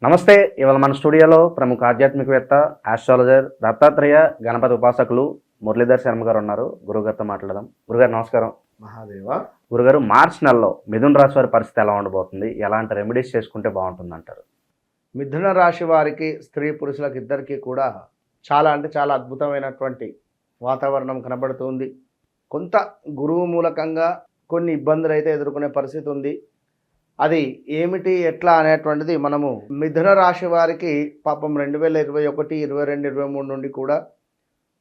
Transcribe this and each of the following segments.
నమస్తే. ఇవాళ మన స్టూడియోలో ప్రముఖ ఆధ్యాత్మికవేత్త, ఆస్ట్రాలజర్, దత్తాత్రేయ గణపతి ఉపాసకులు మురళీధర్ శర్మ గారు ఉన్నారు. గురుగారితో మాట్లాడదాం. గురుగారు నమస్కారం. మహాదేవ. గురుగారు, మార్చ్ నెలలో మిథున రాశి వారి పరిస్థితి ఎలా ఉండబోతుంది? ఎలాంటి రెమెడీస్ చేసుకుంటే బాగుంటుంది అంటారు? మిథున రాశి వారికి, స్త్రీ పురుషులకు ఇద్దరికీ కూడా చాలా అద్భుతమైనటువంటి వాతావరణం కనబడుతుంది. కొంత గురువు మూలకంగా కొన్ని ఇబ్బందులు అయితే ఎదుర్కొనే పరిస్థితి ఉంది. అది ఏమిటి, ఎట్లా అనేటువంటిది మనము మిథున రాశి వారికి పాపం 2021, 22, 23 నుండి కూడా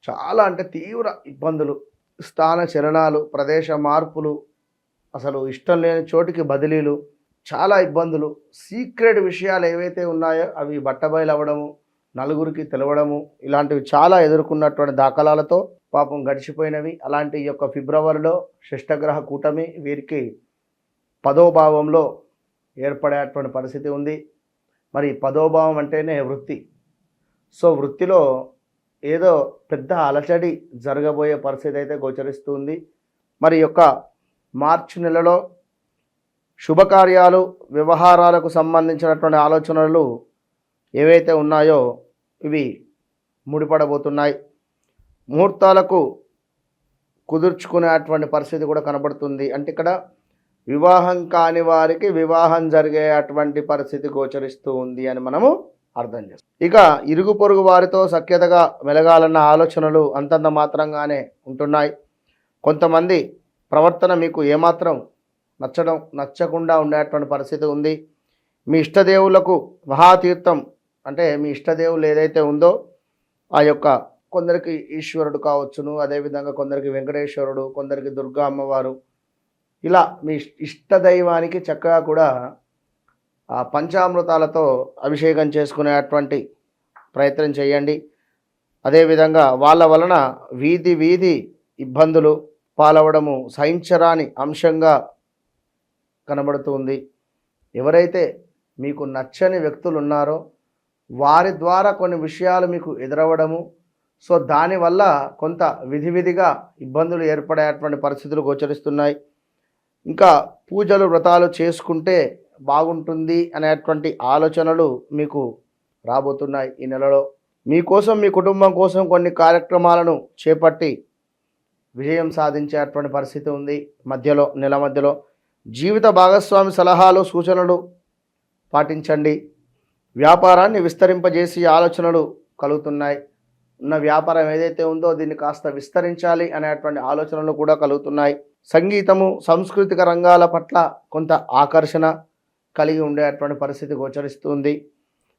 చాలా తీవ్ర ఇబ్బందులు, స్థాన చలనాలు, ప్రదేశ మార్పులు, అసలు ఇష్టం లేని చోటికి బదిలీలు, చాలా ఇబ్బందులు, సీక్రెట్ విషయాలు ఏవైతే ఉన్నాయో అవి బట్టబయలు అవ్వడము, నలుగురికి తెలవడము, ఇలాంటివి చాలా ఎదుర్కొన్నటువంటి దాఖలాలతో పాపం గడిచిపోయినవి. అలాంటి ఈ యొక్క ఫిబ్రవరిలో షష్టగ్రహ కూటమి వీరికి 10వ భావంలో ఏర్పడేటువంటి పరిస్థితి ఉంది. మరి 10వ భావం అంటేనే వృత్తి. సో వృత్తిలో ఏదో పెద్ద అలచడి జరగబోయే పరిస్థితి అయితే గోచరిస్తుంది. మరి యొక్క మార్చి నెలలో శుభకార్యాలు, వ్యవహారాలకు సంబంధించినటువంటి ఆలోచనలు ఏవైతే ఉన్నాయో ఇవి ముడిపడబోతున్నాయి. ముహూర్తాలకు కుదుర్చుకునేటువంటి పరిస్థితి కూడా కనబడుతుంది. అంటే ఇక్కడ వివాహం కాని వారికి వివాహం జరిగేటువంటి పరిస్థితి గోచరిస్తూ ఉంది అని మనము అర్థం చేస్తాం. ఇక ఇరుగు పొరుగు వారితో సఖ్యతగా మెలగాలన్న ఆలోచనలు అంతంత మాత్రంగానే ఉంటున్నాయి. కొంతమంది ప్రవర్తన మీకు ఏమాత్రం నచ్చకుండా ఉండేటువంటి పరిస్థితి ఉంది. మీ ఇష్టదేవులకు మహాతీర్థం, అంటే మీ ఇష్టదేవులు ఏదైతే ఉందో ఆ యొక్క కొందరికి ఈశ్వరుడు కావచ్చును, అదేవిధంగా కొందరికి వెంకటేశ్వరుడు, కొందరికి దుర్గా అమ్మవారు, ఇలా మీ ఇష్టదైవానికి చక్కగా కూడా పంచామృతాలతో అభిషేకం చేసుకునేటువంటి ప్రయత్నం చేయండి. అదేవిధంగా వాళ్ళ వలన వీధి ఇబ్బందులు పాలవడము సహించరాని అంశంగా కనబడుతుంది. ఎవరైతే మీకు నచ్చని వ్యక్తులు ఉన్నారో వారి ద్వారా కొన్ని విషయాలు మీకు ఎదురవ్వడము, సో దానివల్ల కొంత విధిగా ఇబ్బందులు ఏర్పడేటువంటి పరిస్థితులు గోచరిస్తున్నాయి. ఇంకా పూజలు, వ్రతాలు చేసుకుంటే బాగుంటుంది అనేటువంటి ఆలోచనలు మీకు రాబోతున్నాయి. ఈ నెలలో మీకోసం, మీ కుటుంబం కోసం కొన్ని కార్యక్రమాలను చేపట్టి విజయం సాధించేటువంటి పరిస్థితి ఉంది. నెల మధ్యలో జీవిత భాగస్వామి సలహాలు, సూచనలు పాటించండి. వ్యాపారాన్ని విస్తరింపజేసి ఆలోచనలు కలుగుతున్నాయి. ఉన్న వ్యాపారం ఏదైతే ఉందో దీన్ని కాస్త విస్తరించాలి అనేటువంటి ఆలోచనలు కూడా కలుగుతున్నాయి. సంగీతము, సాంస్కృతిక రంగాల పట్ల కొంత ఆకర్షణ కలిగి ఉండేటువంటి పరిస్థితి గోచరిస్తుంది.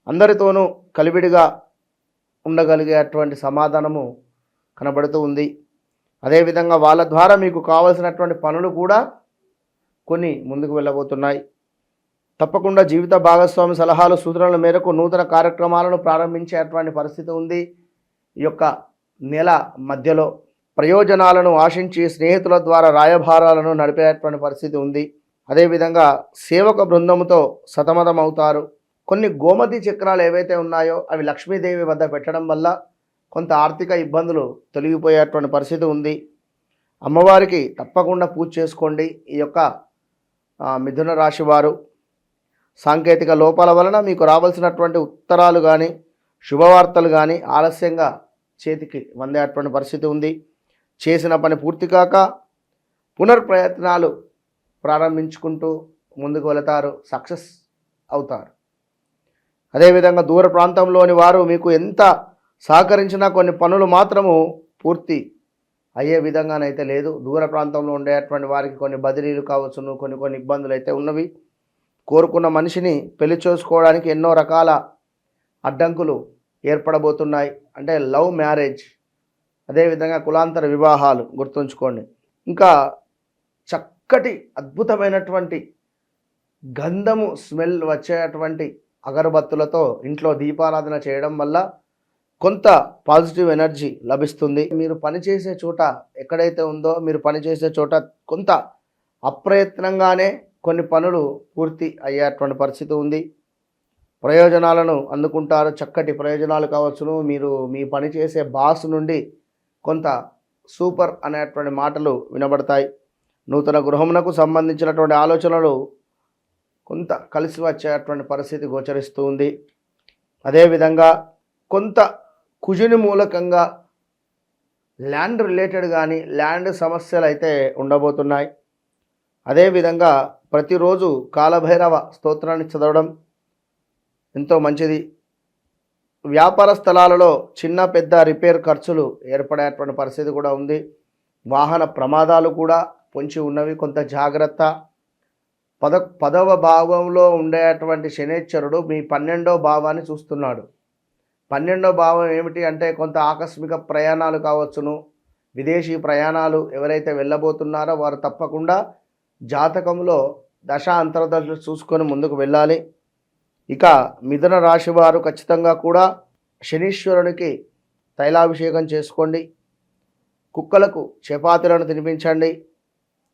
అందరితోనూ కలివిడిగా ఉండగలిగేటువంటి సమాధానము కనబడుతూ ఉంది. అదేవిధంగా వాళ్ళ ద్వారా మీకు కావలసినటువంటి పనులు కూడా కొన్ని ముందుకు వెళ్ళబోతున్నాయి. తప్పకుండా జీవిత భాగస్వామి సలహాలు, సూచనల మేరకు నూతన కార్యక్రమాలను ప్రారంభించేటువంటి పరిస్థితి ఉంది. ఈ యొక్క నెల మధ్యలో ప్రయోజనాలను ఆశించి స్నేహితుల ద్వారా రాయభారాలను నడిపేటువంటి పరిస్థితి ఉంది. అదేవిధంగా సేవక బృందముతో సతమతమవుతారు. కొన్ని గోమతి చక్రాలు ఏవైతే ఉన్నాయో అవి లక్ష్మీదేవి వద్ద పెట్టడం వల్ల కొంత ఆర్థిక ఇబ్బందులు తొలగిపోయేటువంటి పరిస్థితి ఉంది. అమ్మవారికి తప్పకుండా పూజ చేసుకోండి. ఈ యొక్క మిథున రాశి వారు సాంకేతిక లోపాల వలన మీకు రావాల్సినటువంటి ఉత్తరాలు కానీ, శుభవార్తలు కానీ ఆలస్యంగా చేతికి అందేటువంటి పరిస్థితి ఉంది. చేసిన పని పూర్తి కాక పునర్ప్రయత్నాలు ప్రారంభించుకుంటూ ముందుకు వెళతారు, సక్సెస్ అవుతారు. అదేవిధంగా దూర ప్రాంతంలోని వారు మీకు ఎంత సహకరించినా కొన్ని పనులు మాత్రము పూర్తి అయ్యే విధంగానైతే లేదు. దూర ప్రాంతంలో ఉండేటువంటి వారికి కొన్ని బదిలీలు కావచ్చును, కొన్ని ఇబ్బందులు అయితే ఉన్నవి. కోరుకున్న మనిషిని పెళ్లి చేసుకోవడానికి ఎన్నో రకాల అడ్డంకులు ఏర్పడబోతున్నాయి. అంటే లవ్ మ్యారేజ్, అదేవిధంగా కులాంతర వివాహాలు గుర్తుంచుకోండి. ఇంకా చక్కటి అద్భుతమైనటువంటి గంధము స్మెల్ వచ్చేటువంటి అగరబత్తులతో ఇంట్లో దీపారాధన చేయడం వల్ల కొంత పాజిటివ్ ఎనర్జీ లభిస్తుంది. మీరు పనిచేసే చోట ఎక్కడైతే ఉందో మీరు పనిచేసే చోట కొంత అప్రయత్నంగానే కొన్ని పనులు పూర్తి అయ్యేటువంటి పరిస్థితి ఉంది. ప్రయోజనాలను అందుకుంటారు. చక్కటి ప్రయోజనాలు కావచ్చును. మీరు మీ పని చేసే బాస్ నుండి కొంత సూపర్ అనేటువంటి మాటలు వినబడతాయి. నూతన గృహమునకు సంబంధించినటువంటి ఆలోచనలు కొంత కలిసి వచ్చేటువంటి పరిస్థితి గోచరిస్తూ ఉంది. అదేవిధంగా కొంత కుజుని మూలకంగా ల్యాండ్ రిలేటెడ్ కానీ ల్యాండ్ సమస్యలు అయితే ఉండబోతున్నాయి. అదేవిధంగా ప్రతిరోజు కాలభైరవ స్తోత్రాన్ని చదవడం ఎంతో మంచిది. వ్యాపార స్థలాలలో చిన్న పెద్ద రిపేర్ ఖర్చులు ఏర్పడేటువంటి పరిస్థితి కూడా ఉంది. వాహన ప్రమాదాలు కూడా పొంచి ఉన్నవి, కొంత జాగ్రత్త. పదవ భావంలో ఉండేటువంటి శనేశ్వరుడు మీ 12వ భావాన్ని చూస్తున్నాడు. 12వ భావం ఏమిటి అంటే కొంత ఆకస్మిక ప్రయాణాలు కావచ్చును, విదేశీ ప్రయాణాలు ఎవరైతే వెళ్ళబోతున్నారో వారు తప్పకుండా జాతకంలో దశ అంతర్దశలు చూసుకొని ముందుకు వెళ్ళాలి. ఇక మిథున రాశి వారు ఖచ్చితంగా కూడా శనీశ్వరునికి తైలాభిషేకం చేసుకోండి, కుక్కలకు చపాతీలను తినిపించండి.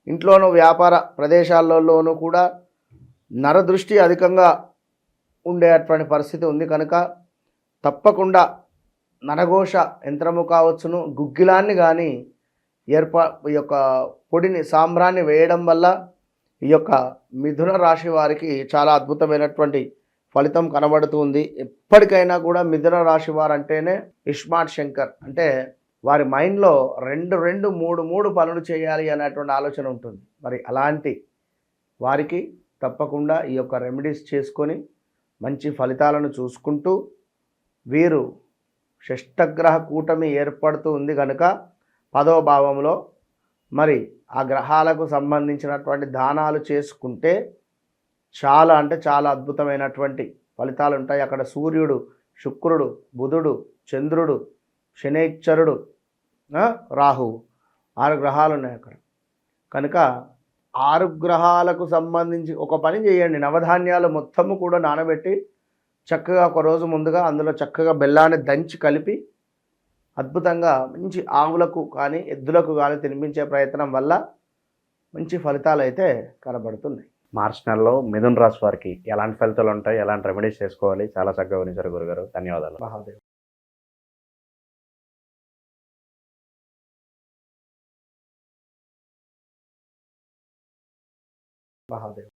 ఇంట్లోనూ వ్యాపార ప్రదేశాలలోనూ కూడా నరదృష్టి అధికంగా ఉండేటువంటి పరిస్థితి ఉంది కనుక తప్పకుండా నరఘోష యంత్రము కావచ్చును, గుగ్గిలాన్ని కానీ ఈ యొక్క పొడిని సాంబ్రాన్ని వేయడం వల్ల ఈ యొక్క మిథున రాశి వారికి చాలా అద్భుతమైనటువంటి ఫలితం కనబడుతుంది. ఎప్పటికైనా కూడా మిథున రాశి వారు అంటేనే ఇస్మార్ట్ శంకర్, అంటే వారి మైండ్లో రెండు మూడు పనులు చేయాలి అనేటువంటి ఆలోచన ఉంటుంది. మరి అలాంటి వారికి తప్పకుండా ఈ యొక్క రెమెడీస్ చేసుకొని మంచి ఫలితాలను చూసుకుంటూ వీరు షష్టగ్రహ కూటమి ఏర్పడుతూ ఉంది కనుక 10వ భావంలో మరి ఆ గ్రహాలకు సంబంధించినటువంటి దానాలు చేసుకుంటే చాలా అంటే చాలా అద్భుతమైనటువంటి ఫలితాలు ఉంటాయి. అక్కడ సూర్యుడు, శుక్రుడు, బుధుడు, చంద్రుడు, శనైశ్వరుడు, రాహువు 6 గ్రహాలు ఉన్నాయి అక్కడ. కనుక 6 గ్రహాలకు సంబంధించి ఒక పని చేయండి, నవధాన్యాలు మొత్తము కూడా నానబెట్టి చక్కగా ఒక రోజు ముందుగా అందులో చక్కగా బెల్లాన్ని దంచి కలిపి అద్భుతంగా మంచి ఆవులకు కానీ ఎద్దులకు కానీ తినిపించే ప్రయత్నం వల్ల మంచి ఫలితాలు అయితే కనబడుతున్నాయి. మార్చి నెలలో మిథున రాశి వారికి ఎలాంటి ఫలితాలు ఉంటాయి, ఎలాంటి రెమెడీస్ చేసుకోవాలి, చాలా చక్కగా వివరించారు గురుగారు. ధన్యవాదాలు. మహాదేవ్. మహాదేవ్.